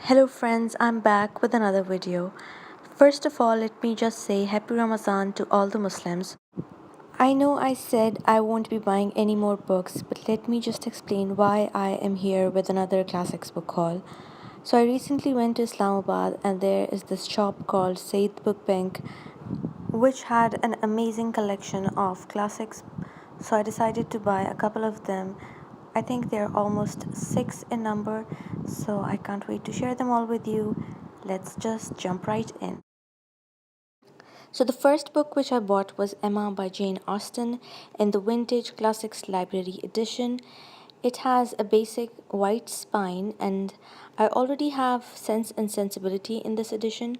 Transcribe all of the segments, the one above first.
Hello friends, I'm back with another video. First of all, let me just say Happy Ramadan to all the Muslims. I know I said I won't be buying any more books, but let me just explain why I am here with another classics book haul. So I recently went to Islamabad and there is this shop called Said Book Bank which had an amazing collection of classics. So I decided to buy a couple of them. I think they're almost six in number, so I can't wait to share them all with you. Let's just jump right in. So, the first book which I bought was Emma by Jane Austen in the Vintage Classics Library edition. It has a basic white spine, and I already have Sense and Sensibility in this edition.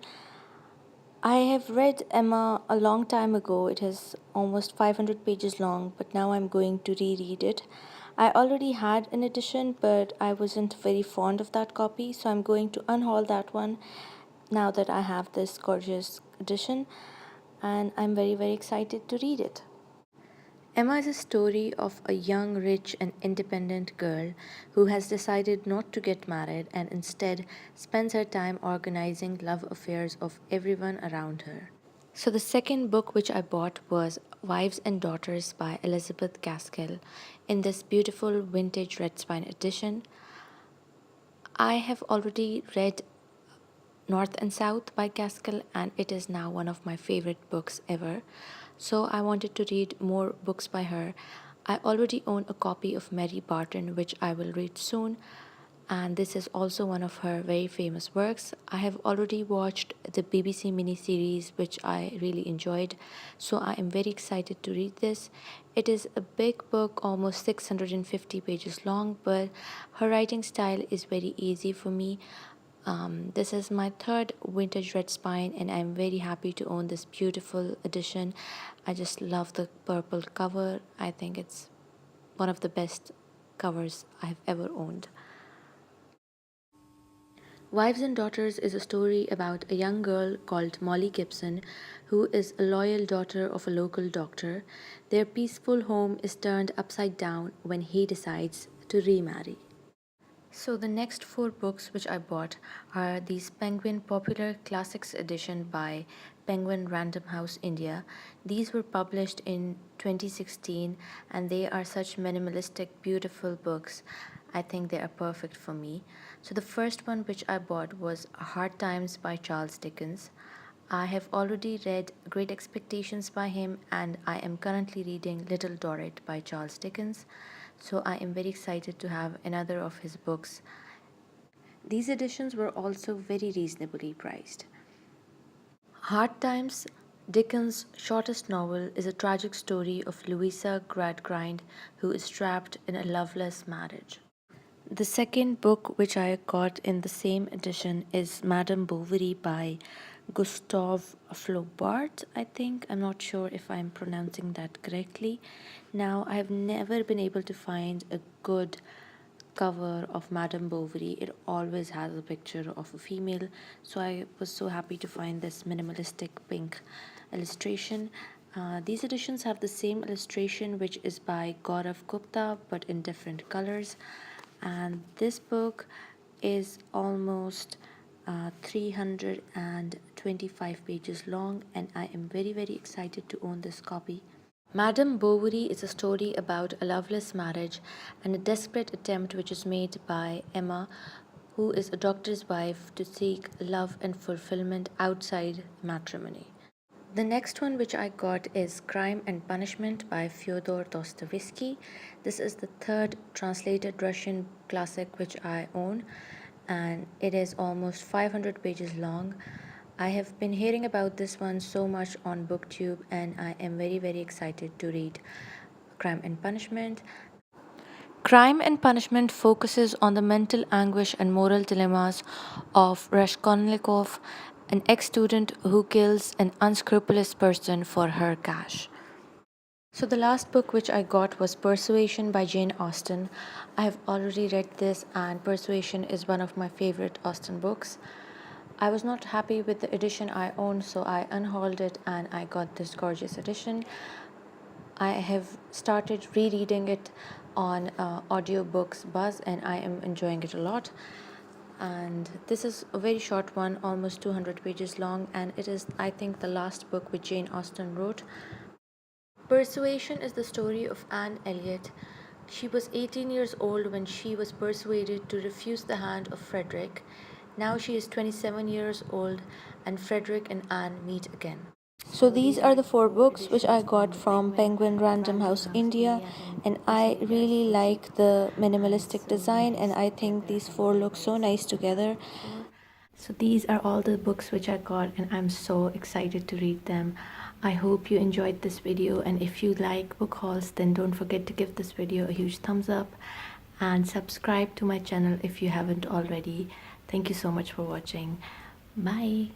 I have read Emma a long time ago. It is almost 500 pages long, but now I'm going to reread it. I already had an edition, but I wasn't very fond of that copy, so I'm going to unhaul that one now that I have this gorgeous edition, and I'm very excited to read it. Emma is a story of a young, rich, and independent girl who has decided not to get married and instead spends her time organizing love affairs of everyone around her. So, the second book which I bought was Wives and Daughters by Elizabeth Gaskell in this beautiful vintage red spine edition. I have already read North and South by Gaskell, and it is now one of my favorite books ever. So I wanted to read more books by her. I already own a copy of Mary Barton, which I will read soon, and this is also one of her very famous works. I have already watched the BBC miniseries, which I really enjoyed, so I am very excited to read this. It is a big book, almost 650 pages long, but her writing style is very easy for me. This is my third vintage red spine, and I'm very happy to own this beautiful edition. I just love the purple cover. I think it's one of the best covers I've ever owned. Wives and Daughters is a story about a young girl called Molly Gibson who is a loyal daughter of a local doctor. Their peaceful home is turned upside down when he decides to remarry. So the next four books which I bought are these Penguin Popular Classics edition by Penguin Random House India. These were published in 2016 and they are such minimalistic beautiful books. I think they are perfect for me. So the first one which I bought was Hard Times by Charles Dickens. I have already read Great Expectations by him, and I am currently reading Little Dorrit by Charles Dickens, so I am very excited to have another of his books. These editions were also very reasonably priced. Hard Times, Dickens' shortest novel, is a tragic story of Louisa Gradgrind, who is trapped in a loveless marriage. The second book which I got in the same edition is Madame Bovary by Gustave Flaubert, I think. I'm not sure if I'm pronouncing that correctly. Now, I have never been able to find a good cover of Madame Bovary. It always has a picture of a female, so I was so happy to find this minimalistic pink illustration. These editions have the same illustration, which is by Gaurav Gupta, but in different colors. And this book is almost 325 pages long, and I am very excited to own this copy. Madame Bovary is a story about a loveless marriage and a desperate attempt which is made by Emma, who is a doctor's wife, to seek love and fulfillment outside matrimony. The next one which I got is Crime and Punishment by Fyodor Dostoevsky. This is the third translated Russian classic which I own, and it is almost 500 pages long. I have been hearing about this one so much on BookTube, and I am very excited to read Crime and Punishment. Crime and Punishment focuses on the mental anguish and moral dilemmas of Raskolnikov, an ex student who kills an unscrupulous person for her cash. So, the last book which I got was Persuasion by Jane Austen. I have already read this, and Persuasion is one of my favorite Austen books. I was not happy with the edition I owned, so I unhauled it and I got this gorgeous edition. I have started rereading it on audiobooks Buzz, and I am enjoying it a lot. and this is a very short one, almost 200 pages long, and it is, I think, the last book which Jane Austen wrote. Persuasion is the story of Anne Elliot. She was 18 years old when she was persuaded to refuse the hand of Frederick. Now she is 27 years old, and Frederick and Anne meet again. So these are the 4 books which I got from Penguin Random House India, and I really like the minimalistic design, and I think these 4 look so nice together. So these are all the books which I got, and I'm so excited to read them. I hope you enjoyed this video, and if you like book hauls, then don't forget to give this video a huge thumbs up and subscribe to my channel if you haven't already. Thank you so much for watching. Bye.